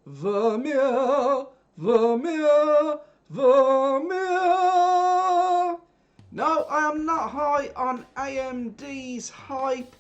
Vermeer, Vermeer, Vermeer. No, I am not high on AMD's hype.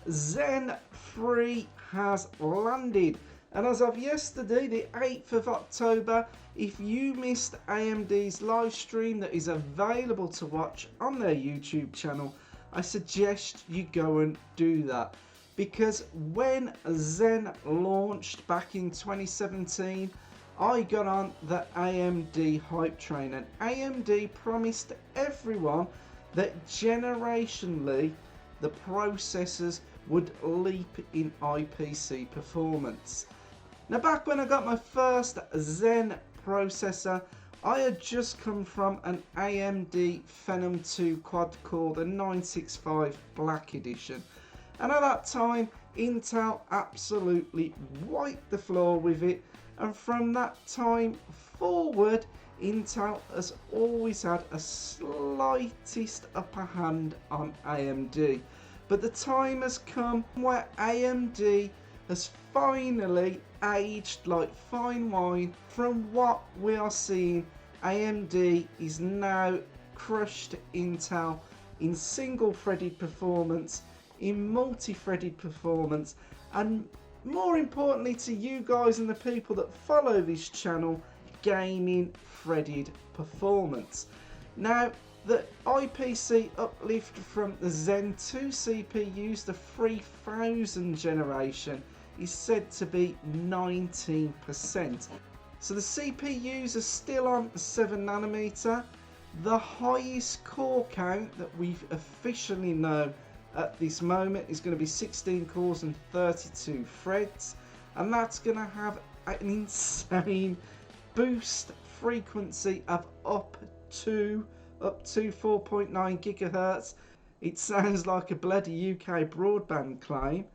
Zen 3 has landed. And as of yesterday, the 8th of October, if you missed AMD's live stream that is available to watch on their YouTube channel, I suggest you go and do that. Because when Zen launched back in 2017, I got on the AMD hype train, and AMD promised everyone that generationally the processors would leap in IPC performance. Now, back when I got my first Zen processor, I had just come from an AMD Phenom 2 quad-core, the 965 Black Edition. And at that time, Intel absolutely wiped the floor with it. And from that time forward, Intel has always had a slightest upper hand on AMD. But the time has come where AMD has finally aged like fine wine. From what we are seeing, AMD is now crushed Intel in single-threaded performance, in multi-threaded performance, and more importantly to you guys and the people that follow this channel, gaming threaded performance. Now, the IPC uplift from the Zen 2 CPUs, the 3000 generation, is said to be 19%. So the CPUs are still on 7nm. The highest core count that we officially know at this moment is going to be 16 cores and 32 threads, and that's going to have an insane boost frequency of up to 4.9 gigahertz. It sounds like a bloody UK broadband claim.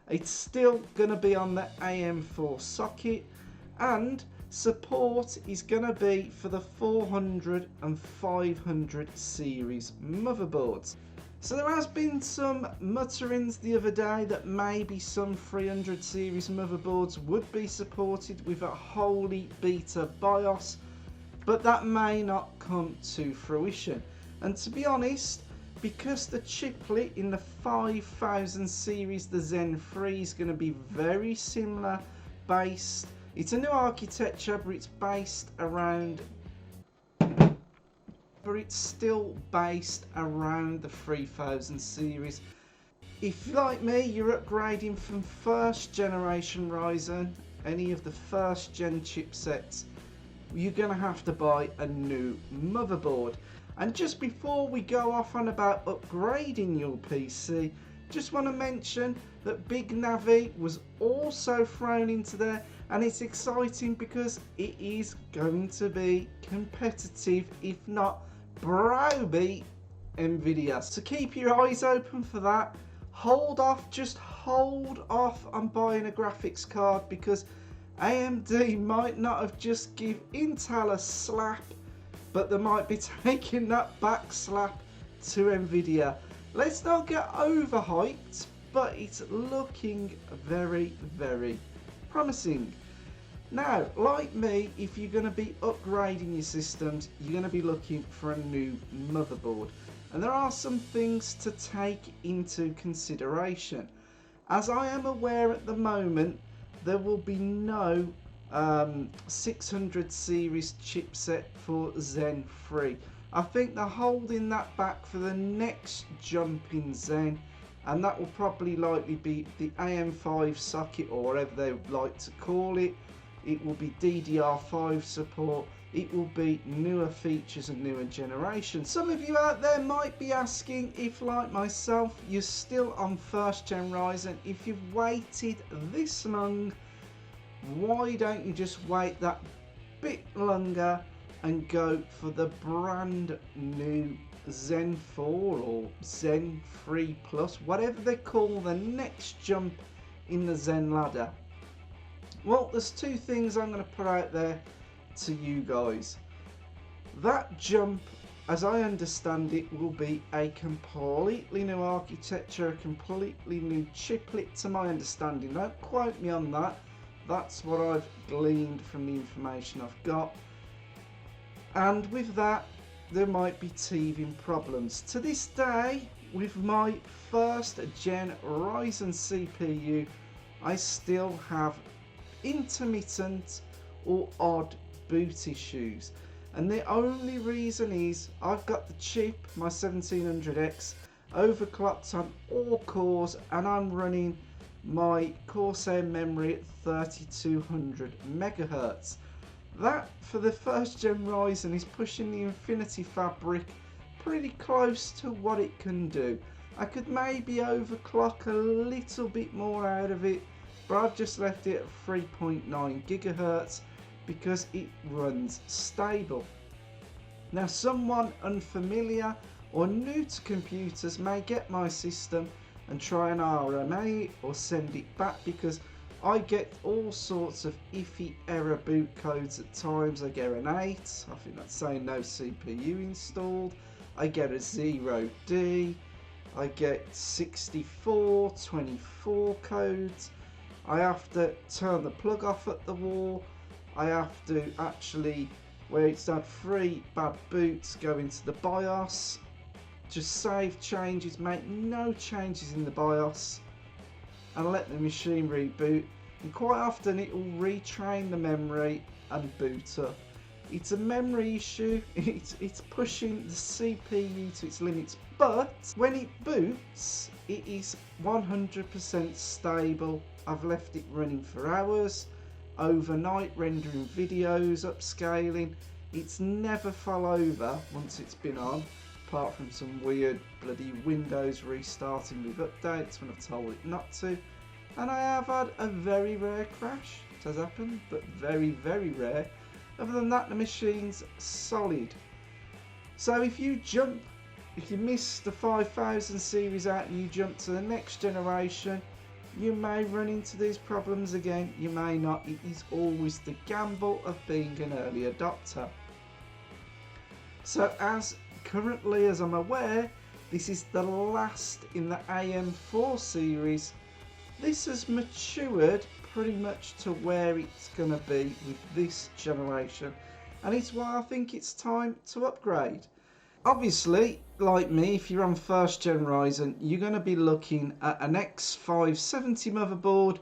It's still going to be on the AM4 socket, and support is going to be for the 400 and 500 series motherboards. So there has been some mutterings the other day that maybe some 300 series motherboards would be supported with a holy beta BIOS, but that may not come to fruition. And to be honest, because the chiplet in the 5000 series, the Zen 3, is going to be very similar based, it's a new architecture, but it's based around, but it's still based around the 3000 series. If, like me, you're upgrading from first generation Ryzen, any of the first gen chipsets, you're going to have to buy a new motherboard. And just before we go off on about upgrading your PC, just want to mention that Big Navi was also thrown into there, and it's exciting because it is going to be competitive, if not browbeat Nvidia. So keep your eyes open for that. Just hold off on buying a graphics card, because AMD might not have just give Intel a slap, but they might be taking that back slap to Nvidia. Let's not get overhyped, but it's looking very, very promising. Now, like me, if you're going to be upgrading your systems, you're going to be looking for a new motherboard. And there are some things to take into consideration. As I am aware at the moment, there will be no 600 series chipset for Zen 3. I think they're holding that back for the next jump in Zen, and that will probably likely be the AM5 socket, or whatever they would like to call it. It will be DDR5 support. It will be newer features and newer generations. Some of you out there might be asking if, like myself, you're still on first gen Ryzen. If you've waited this long, why don't you just wait that bit longer and go for the brand new Zen 4 or Zen 3 Plus, whatever they call the next jump in the Zen ladder? Well, there's two things I'm going to put out there to you guys. That jump, as I understand it, will be a completely new architecture, a completely new chiplet to my understanding. Don't quote me on that, That's what I've gleaned from the information I've got. And with that, there might be teething problems. To this day, with my first gen Ryzen CPU, I still have intermittent or odd boot issues. And the only reason is I've got the chip, my 1700X, overclocked on all cores, and I'm running my Corsair memory at 3200 MHz. That, for the first gen Ryzen, is pushing the Infinity fabric pretty close to what it can do. I could maybe overclock a little bit more out of it, but I've just left it at 3.9 GHz because it runs stable. Now, someone unfamiliar or new to computers may get my system and try and RMA it or send it back, because I get all sorts of iffy error boot codes at times. I get an 8, I think that's saying no CPU installed. I get a 0D, I get 64, 24 codes. I have to turn the plug off at the wall. I have to actually, where it's had 3 bad boots, go into the BIOS, just save changes, make no changes in the BIOS, and let the machine reboot, and quite often it will retrain the memory and boot up. It's a memory issue, it's pushing the CPU to its limits, but when it boots, it is 100% stable. I've left it running for hours, overnight, rendering videos, upscaling. It's never fell over once it's been on, apart from some weird bloody Windows restarting with updates when I've told it not to. And I have had a very rare crash. It has happened, but very, very rare. Other than that, the machine's solid. So if you miss the 5000 series out and you jump to the next generation, you may run into these problems again, you may not. It is always the gamble of being an early adopter. So currently, as I'm aware, this is the last in the AM4 series. This has matured pretty much to where it's going to be with this generation, and it's why I think it's time to upgrade. Obviously, like me, if you're on first gen Ryzen, you're going to be looking at an X570 motherboard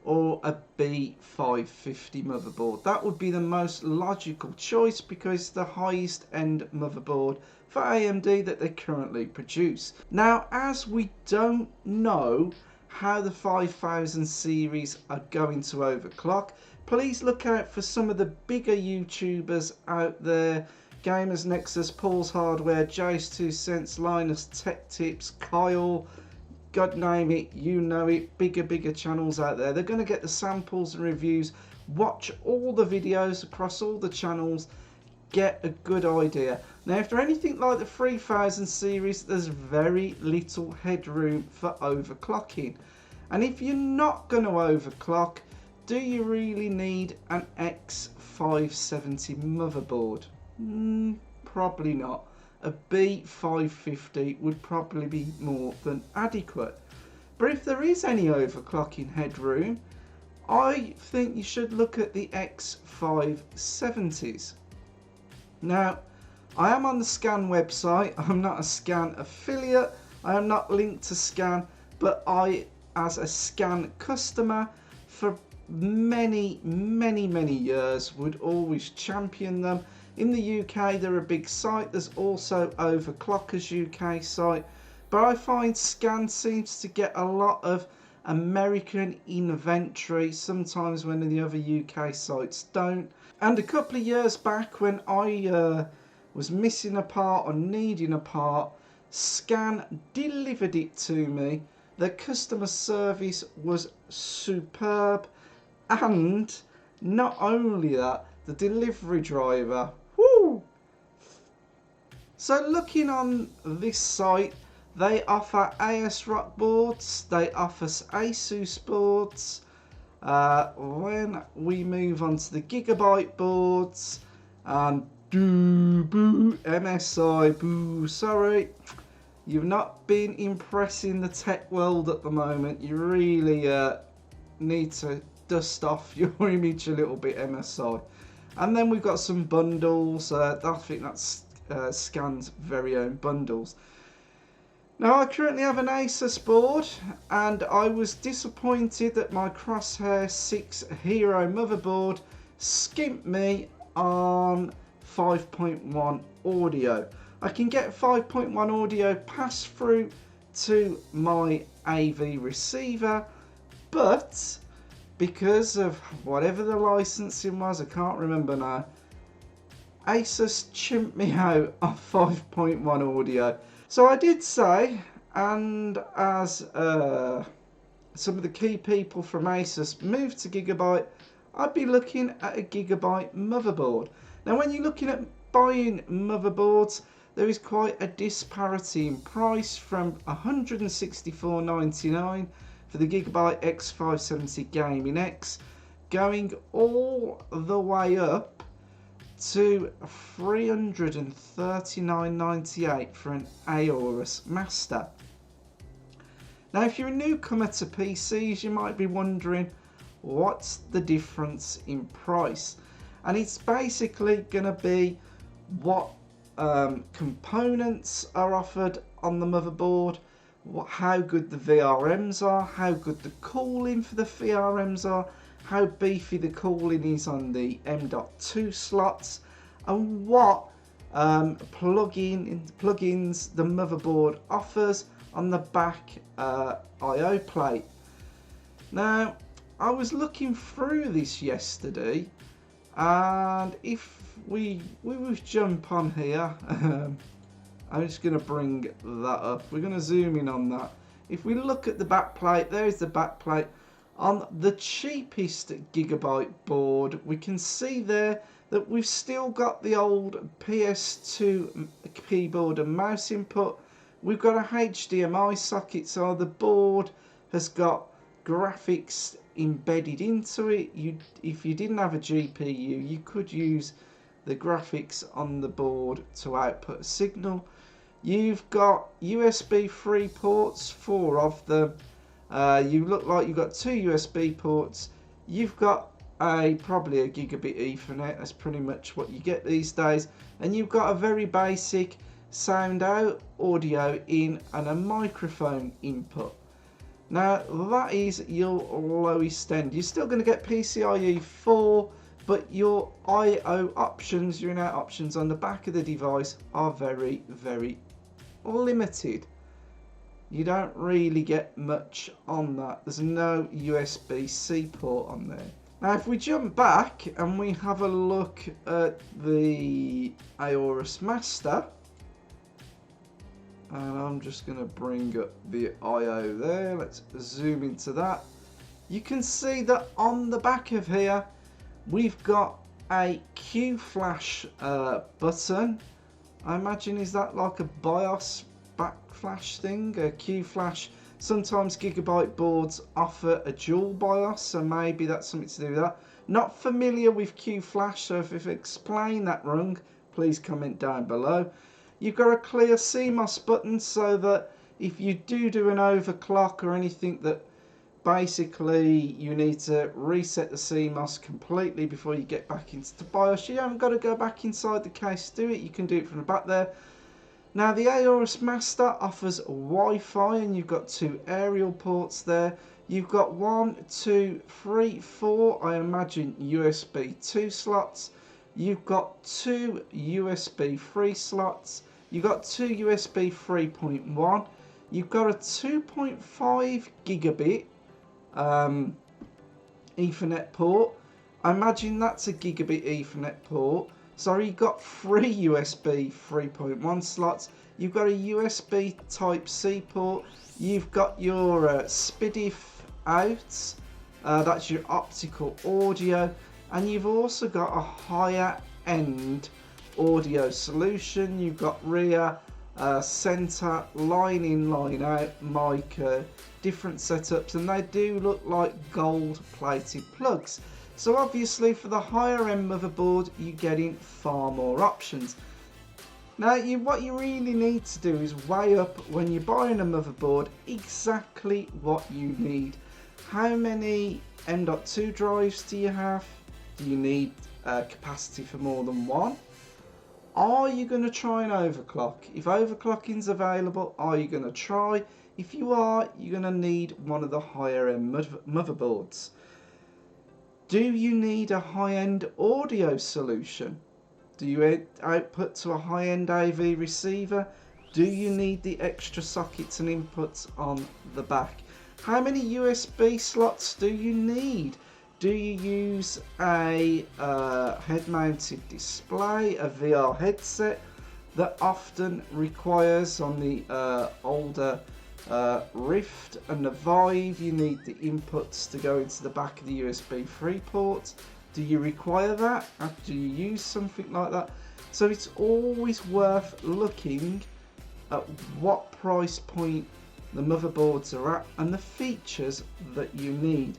or a B550 motherboard. That would be the most logical choice because it's the highest end motherboard for AMD that they currently produce. Now, as we don't know how the 5000 series are going to overclock, please look out for some of the bigger YouTubers out there. Gamers Nexus, Paul's Hardware, Jace 2 Cents, Linus Tech Tips, Kyle, God name it, you know it, bigger channels out there. They're going to get the samples and reviews, watch all the videos across all the channels, get a good idea. Now, if they're anything like the 3000 series, there's very little headroom for overclocking. And if you're not going to overclock, do you really need an X570 motherboard? Probably not. A B550 would probably be more than adequate. But if there is any overclocking headroom, I think you should look at the X570s. Now, I am on the Scan website. I'm not a Scan affiliate. I am not linked to Scan, but I, as a Scan customer, for many years, would always champion them. In the UK, they're a big site. There's also Overclocker's UK site. But I find Scan seems to get a lot of American inventory, sometimes when the other UK sites don't. And a couple of years back, when I was missing a part or needing a part, Scan delivered it to me. Their customer service was superb. And not only that, the delivery driver, whoo! So looking on this site, they offer AS ROC boards, they offer Asus boards. When we move on to the Gigabyte boards, and MSI, sorry, you've not been impressing the tech world at the moment. You really need to dust off your image a little bit, MSI. And then we've got some bundles. I think that's Scan's very own bundles. Now I currently have an Asus board, and I was disappointed that my Crosshair 6 Hero motherboard skimped me on 5.1 audio. I can get 5.1 audio passed through to my AV receiver, but because of whatever the licensing was, I can't remember now, Asus chimped me out on 5.1 audio. So I did say, and as some of the key people from Asus moved to Gigabyte, I'd be looking at a Gigabyte motherboard. Now when you're looking at buying motherboards, there is quite a disparity in price, from $164.99 for the Gigabyte X570 Gaming X, going all the way up to $339.98 for an AIO Master. Now if you're a newcomer to PCs, you might be wondering what's the difference in price, and it's basically going to be what components are offered on the motherboard, how good the VRMs are, how good the cooling for the VRMs are, how beefy the cooling is on the M.2 slots, and what plugins the motherboard offers on the back I/O plate. Now I was looking through this yesterday, and if we jump on here, I'm just going to bring that up. We're going to zoom in on that. If we look at the back plate, there is the back plate. On the cheapest Gigabyte board, we can see there that we've still got the old PS2 keyboard and mouse input. We've got a HDMI socket, so the board has got graphics embedded into it. If you didn't have a GPU, you could use the graphics on the board to output a signal. You've got USB 3 ports, 4 of them. You look like you've got 2 USB ports. You've got probably a gigabit Ethernet. That's pretty much what you get these days. And you've got a very basic sound out, audio in, and a microphone input. Now that is your lowest end. You're still going to get PCIe 4, but your I/O options, your in-out options on the back of the device are very, very limited. You don't really get much on that. There's no USB-C port on there. Now if we jump back and we have a look at the AIO Master, and I'm just going to bring up the I/O there. Let's zoom into that. You can see that on the back of here we've got a Q flash button. I imagine, is that like a BIOS backflash thing, a Q flash? Sometimes Gigabyte boards offer a dual BIOS, so maybe that's something to do with that. Not familiar with Q flash, so if I explain that wrong, please comment down below. You've got a clear CMOS button, so that if you do an overclock or anything that basically you need to reset the CMOS completely before you get back into the BIOS, you haven't got to go back inside the case to do it. You can do it from the back there. Now the AIO Master offers Wi-Fi, and you've got 2 aerial ports there. You've got 1, 2, 3, 4, I imagine USB 2 slots. You've got 2 USB 3 slots. You've got 2 USB 3.1. You've got a 2.5 gigabit Ethernet port. I imagine that's a gigabit Ethernet port. Sorry, you've got 3 USB 3.1 slots. You've got a USB Type-C port. You've got your SPDIF outs. That's your optical audio. And you've also got a higher end audio solution. You've got rear, center, line in, line out, mic, different setups, and they do look like gold plated plugs. So obviously for the higher end motherboard, you're getting far more options. Now what you really need to do is weigh up, when you're buying a motherboard, exactly what you need. How many M.2 drives do you have? Do you need capacity for more than one? Are you going to try and overclock? If overclocking's available, are you going to try? If you are, you're going to need one of the higher end motherboards. Do you need a high-end audio solution? Do you output to a high-end AV receiver? Do you need the extra sockets and inputs on the back? How many USB slots do you need? Do you use a head-mounted display, a VR headset that often requires on the older Rift and the Vive, you need the inputs to go into the back of the USB 3 ports? Do you require that? Do you use something like that? So it's always worth looking at what price point the motherboards are at and the features that you need.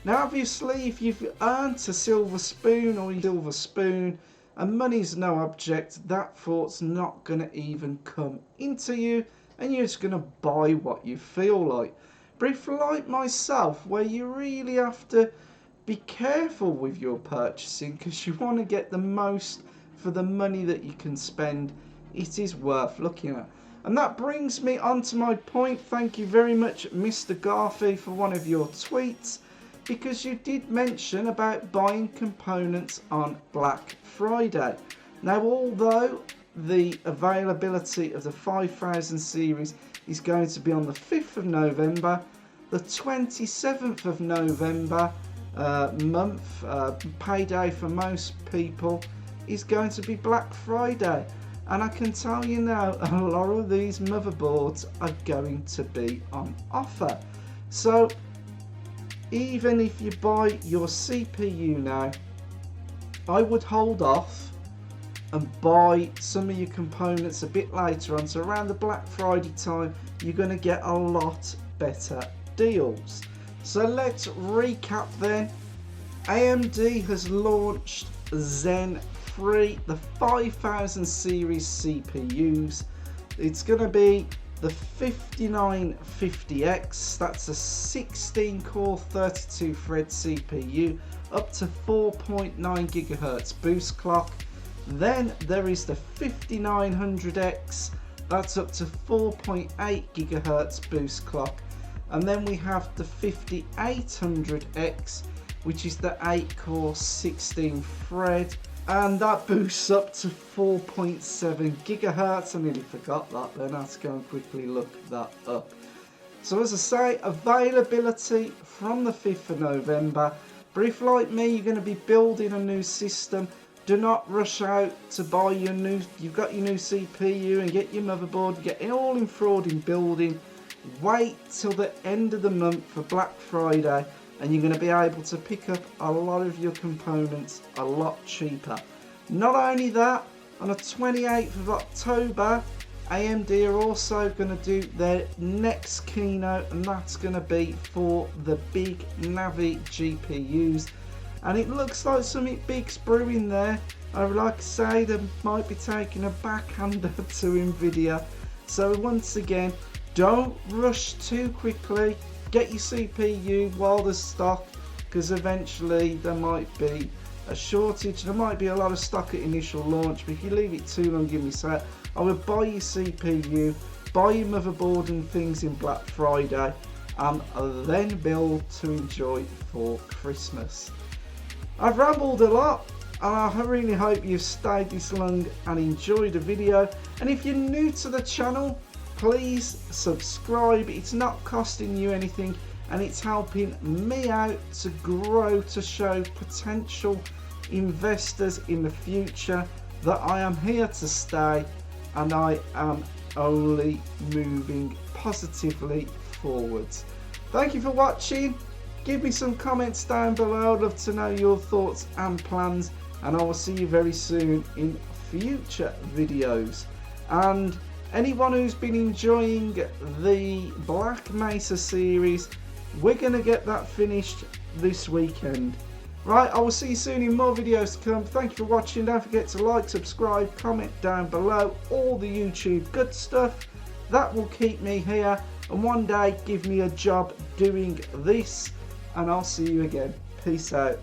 Now obviously if you've earned a silver spoon or a silver spoon and money's no object, that thought's not going to even come into you and you're just going to buy what you feel like. But if like myself, where you really have to be careful with your purchasing because you want to get the most for the money that you can spend, it is worth looking at. And that brings me on to my point. Thank you very much, Mr. Garfi, for one of your tweets, because you did mention about buying components on Black Friday. Now, although the availability of the 5000 series is going to be on the 5th of November, the 27th of November payday for most people, is going to be Black Friday. And I can tell you now, a lot of these motherboards are going to be on offer. So even if you buy your CPU now, I would hold off and buy some of your components a bit later on. So around the Black Friday time, you're going to get a lot better deals. So let's recap then. AMD has launched Zen 3, the 5000 series CPUs. It's going to be the 5950X, that's a 16 core 32 thread CPU, up to 4.9 GHz boost clock. Then there is the 5900X, that's up to 4.8 GHz boost clock. And then we have the 5800X, which is the 8 core 16 thread, and that boosts up to 4.7 GHz. I nearly forgot that then, I have to go and quickly look that up. So as I say, availability from the 5th of November, but if like me you're going to be building a new system, do not rush out to buy your new, you've got your new CPU and get your motherboard, get it all enthralled in building. Wait till the end of the month for Black Friday and you're going to be able to pick up a lot of your components a lot cheaper. Not only that, on the 28th of October, AMD are also going to do their next keynote, and that's going to be for the big Navi GPUs. And it looks like something big's brewing there. I would like to say they might be taking a backhander to Nvidia. So once again, don't rush too quickly. Get your CPU while there's stock, because eventually there might be a shortage. There might be a lot of stock at initial launch, but if you leave it too long, give me a I would buy your CPU, buy your motherboard and things in Black Friday, and then build to enjoy for Christmas. I've rambled a lot, and I really hope you've stayed this long and enjoyed the video. And if you're new to the channel, please subscribe. It's not costing you anything, and it's helping me out to grow, to show potential investors in the future that I am here to stay, and I am only moving positively forwards. Thank you for watching. Give me some comments down below. I'd love to know your thoughts and plans, and I will see you very soon in future videos. And anyone who's been enjoying the Black Mesa series, we're going to get that finished this weekend. Right, I will see you soon in more videos to come. Thank you for watching. Don't forget to like, subscribe, comment down below. All the YouTube good stuff. That will keep me here and one day give me a job doing this. and I'll see you again. Peace out.